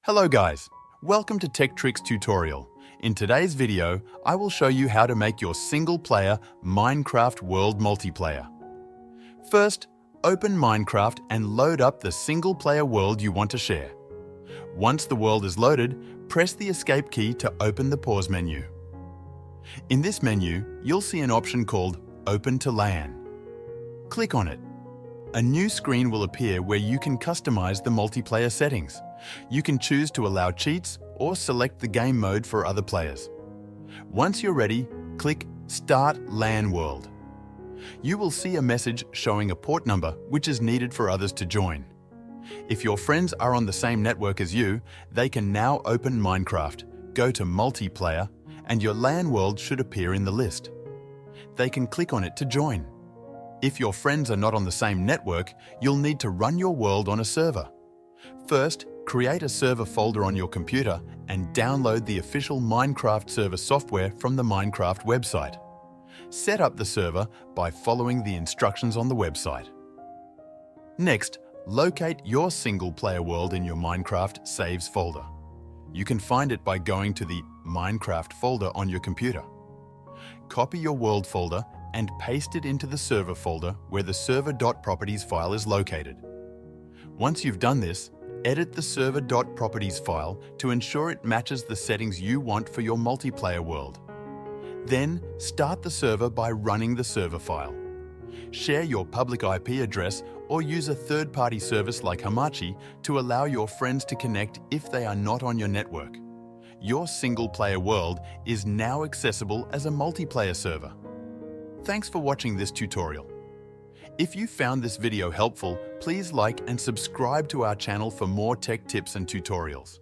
Hello guys, welcome to Tech Tricks tutorial. In today's video, I will show you how to make your single-player Minecraft world multiplayer. First, open Minecraft and load up the single-player world you want to share. Once the world is loaded, press the escape key to open the pause menu. In this menu, you'll see an option called Open to LAN. Click on it. A new screen will appear where you can customize the multiplayer settings. You can choose to allow cheats or select the game mode for other players. Once you're ready, click Start LAN World. You will see a message showing a port number which is needed for others to join. If your friends are on the same network as you, they can now open Minecraft, go to Multiplayer, and your LAN world should appear in the list. They can click on it to join. If your friends are not on the same network, you'll need to run your world on a server. First, create a server folder on your computer and download the official Minecraft server software from the Minecraft website. Set up the server by following the instructions on the website. Next, locate your single-player world in your Minecraft saves folder. You can find it by going to the Minecraft folder on your computer. Copy your world folder and paste it into the server folder where the server.properties file is located. Once you've done this, edit the server.properties file to ensure it matches the settings you want for your multiplayer world. Then, start the server by running the server file. Share your public IP address or use a third-party service like Hamachi to allow your friends to connect if they are not on your network. Your single-player world is now accessible as a multiplayer server. Thanks for watching this tutorial. If you found this video helpful, please like and subscribe to our channel for more tech tips and tutorials.